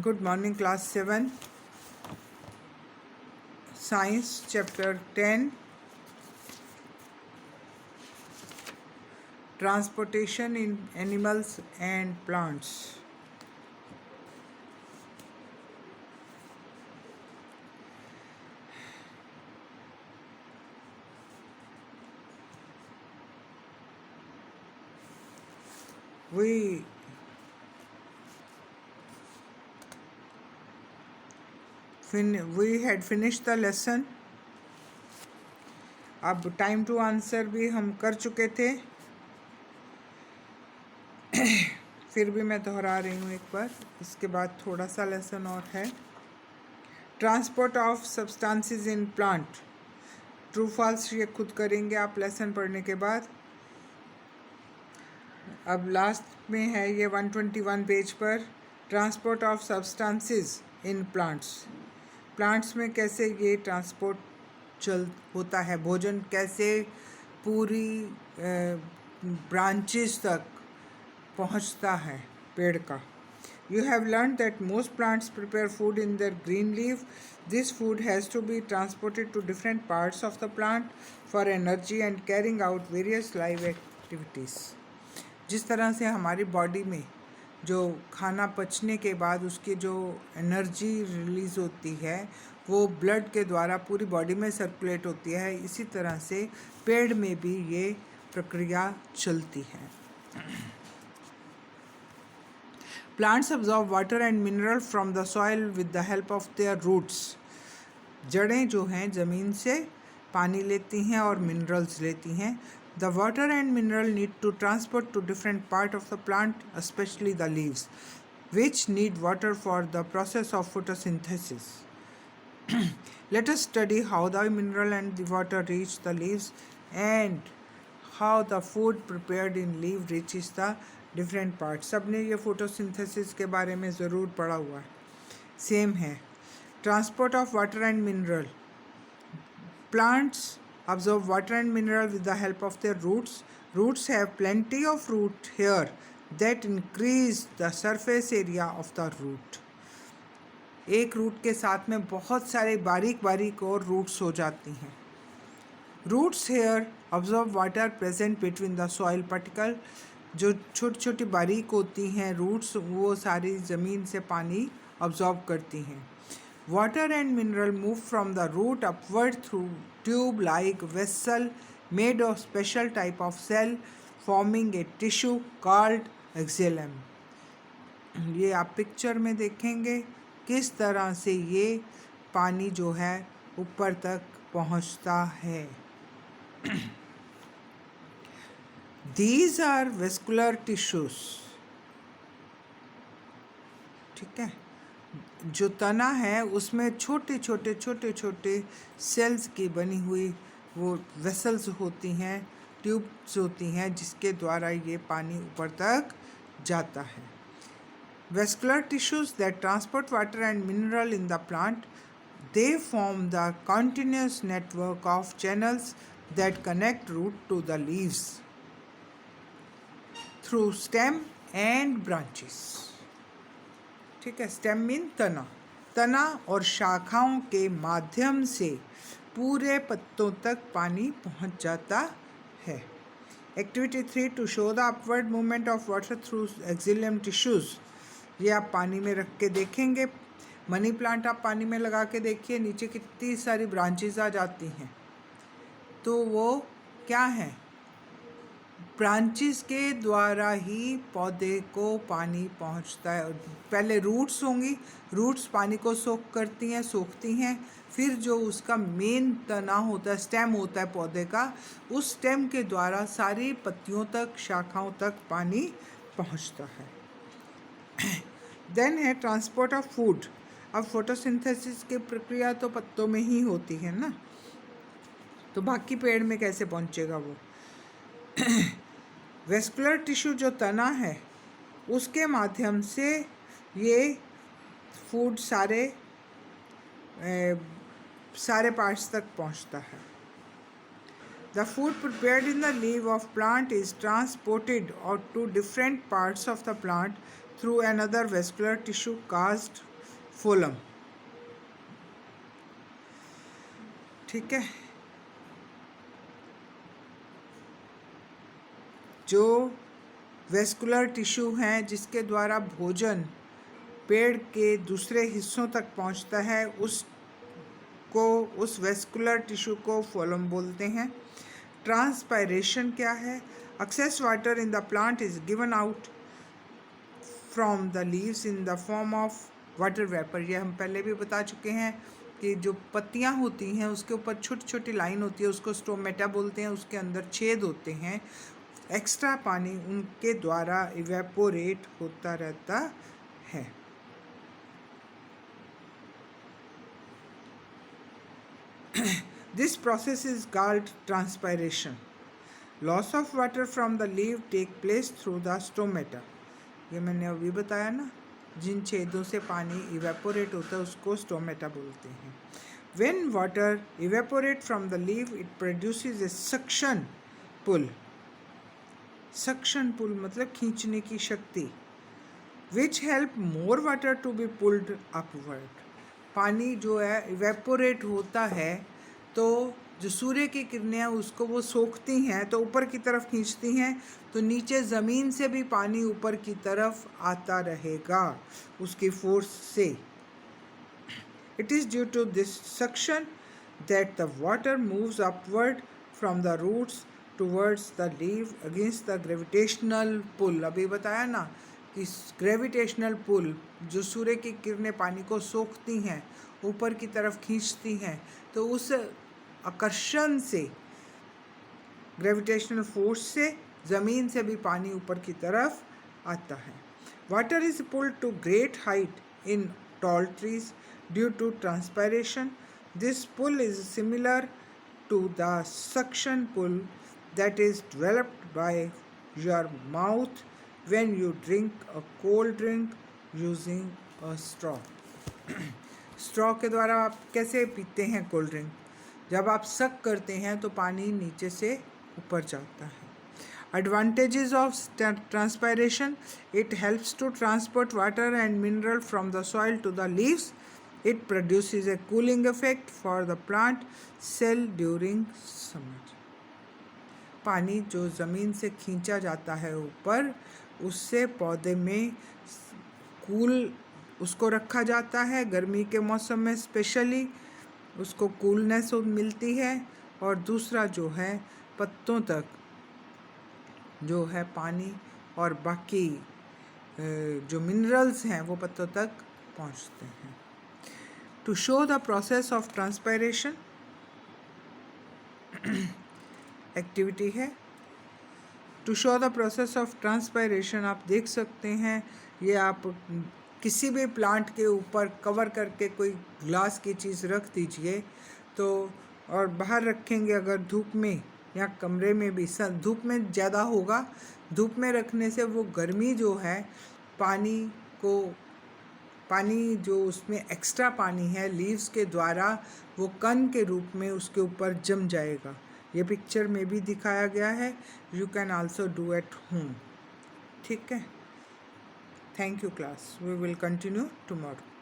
Good morning, class 7, Science, chapter 10, Transportation in Animals and Plants. We had finished the lesson. अब time to answer भी हम कर चुके थे, फिर भी मैं दोहरा रही हूँ एक बार। इसके बाद थोड़ा सा लेसन और है। Transport of substances in plant, true false ये खुद करेंगे आप लेसन पढ़ने के बाद। अब लास्ट में है ये 121 पेज पर, transport of substances in plants में कैसे ये ट्रांसपोर्ट होता है, भोजन कैसे पूरी ब्रांचेस तक पहुंचता है पेड़ का। You have learned that most plants prepare food in their green leaf. This food has to be transported to different parts of the plant for energy and carrying out various life activities. जिस तरह से हमारी body में जो खाना पचने के बाद उसकी जो एनर्जी रिलीज़ होती है वो ब्लड के द्वारा पूरी बॉडी में सर्कुलेट होती है, इसी तरह से पेड़ में भी ये प्रक्रिया चलती है। Plants absorb water and mineral from the soil with the help of their roots. जड़ें जो हैं ज़मीन से पानी लेती हैं और मिनरल्स लेती हैं। The water and mineral need to transport to different part of the plant, especially the leaves, which need water for the process of photosynthesis. Let us study how the mineral and the water reach the leaves and how the food prepared in leaf reaches the different parts. सबने ये photosynthesis के बारे में ज़रूर पढ़ा हुआ है, same है। Transport of water and mineral. Plants absorb water and mineral with the help of their roots. Roots have plenty of root hair that increase the surface area of the root. एक root के साथ में बहुत सारे बारीक बारीक और roots हो जाती हैं। Roots hair absorb water present between the soil particle, जो छोटी छोटी बारीक होती हैं रूट्स वो सारी ज़मीन से पानी ऑब्जॉर्व करती हैं। Water and mineral move from the root upward through tube like vessel made of special type of cell forming a tissue called xylem. ये आप पिक्चर में देखेंगे किस तरह से ये पानी जो है ऊपर तक पहुंचता है। These are vascular tissues. ठीक है, जो तना है उसमें छोटे छोटे सेल्स की बनी हुई वो वेसल्स होती हैं, ट्यूब्स होती हैं, जिसके द्वारा ये पानी ऊपर तक जाता है। Vascular tissues that transport water and mineral in the plant, they form the continuous network of channels that connect root to the leaves through stem and branches. ठीक है, स्टेम मीन तना और शाखाओं के माध्यम से पूरे पत्तों तक पानी पहुंच जाता है। Activity 3, to show the upward movement of water through xylem tissues. ये आप पानी में रख के देखेंगे। मनी प्लांट आप पानी में लगा के देखिए, नीचे कितनी सारी ब्रांचेस आ जाती हैं, तो वो क्या है, ब्रांचेस के द्वारा ही पौधे को पानी पहुंचता है। पहले रूट्स होंगी, रूट्स पानी को सोखती हैं, फिर जो उसका मेन तना होता है, स्टेम होता है पौधे का, उस स्टेम के द्वारा सारी पत्तियों तक, शाखाओं तक पानी पहुंचता है। देन है ट्रांसपोर्ट ऑफ फूड। अब फोटोसिंथेसिस की प्रक्रिया तो पत्तों में ही होती है ना, तो बाकी पेड़ में कैसे पहुंचेगा वो। वेस्कुलर टिश्यू जो तना है उसके माध्यम से ये फूड सारे पार्ट्स तक पहुंचता है। The food prepared in the leave of plant is transported और to different parts of the plant through another vascular tissue caused phloem. ठीक है, जो वेस्कुलर टिश्यू हैं जिसके द्वारा भोजन पेड़ के दूसरे हिस्सों तक पहुंचता है, उस वेस्कुलर टिश्यू को फोलम बोलते हैं। ट्रांसपायरेशन क्या है? Excess water in the plant is given out from the leaves in the form of water vapour. ये हम पहले भी बता चुके हैं कि जो पत्तियां होती हैं उसके ऊपर छोटी छोटी लाइन होती है, उसको स्टोमेटा बोलते हैं, उसके अंदर छेद होते हैं। एक्स्ट्रा पानी उनके द्वारा इवेपोरेट होता रहता है। This process is called transpiration. Loss of water from the leaf take place through the stomata. ये मैंने अभी बताया ना, जिन छेदों से पानी इवेपोरेट होता है उसको स्टोमेटा बोलते हैं। When water evaporate from the leaf, it produces a suction pull. Suction pull मतलब खींचने की शक्ति, which help more water to be pulled upward. पानी जो है इवेपोरेट होता है तो जो सूर्य की किरणें हैं उसको वो सोखती हैं तो ऊपर की तरफ खींचती हैं, तो नीचे ज़मीन से भी पानी ऊपर की तरफ आता रहेगा उसकी फोर्स से। It is due to this suction that the water moves upward from the roots towards the leaf against the gravitational pull. अभी बताया ना कि ग्रेविटेशनल पुल, जो सूर्य की किरणें पानी को सोखती हैं ऊपर की तरफ खींचती हैं, तो उस आकर्षण से, ग्रेविटेशनल फोर्स से ज़मीन से भी पानी ऊपर की तरफ आता है। Water is pulled to great height in tall trees due to transpiration. This pull is similar to the suction pull that is developed by your mouth when you drink a cold drink using a straw. Straw के द्वारा आप कैसे पीते हैं cold drink? जब आप सक करते हैं तो पानी नीचे से ऊपर जाता है। Advantages of transpiration: it helps to transport water and mineral from the soil to the leaves. It produces a cooling effect for the plant cell during summer. पानी जो ज़मीन से खींचा जाता है ऊपर, उससे पौधे में उसको रखा जाता है गर्मी के मौसम में, स्पेशली उसको कूलनेस मिलती है। और दूसरा जो है पत्तों तक जो है पानी और बाकी जो मिनरल्स हैं वो पत्तों तक पहुंचते हैं। To show the process of transpiration activity है। To show the process of transpiration आप देख सकते हैं, ये आप किसी भी प्लांट के ऊपर कवर करके कोई ग्लास की चीज़ रख दीजिए तो, और बाहर रखेंगे अगर धूप में या कमरे में भी, धूप में ज़्यादा होगा, धूप में रखने से वो गर्मी जो है पानी जो उसमें एक्स्ट्रा पानी है लीव्स के द्वारा वो कण के रूप में उसके ऊपर जम जाएगा। ये पिक्चर में भी दिखाया गया है। You can also do at home. ठीक है, thank you class, we will continue tomorrow.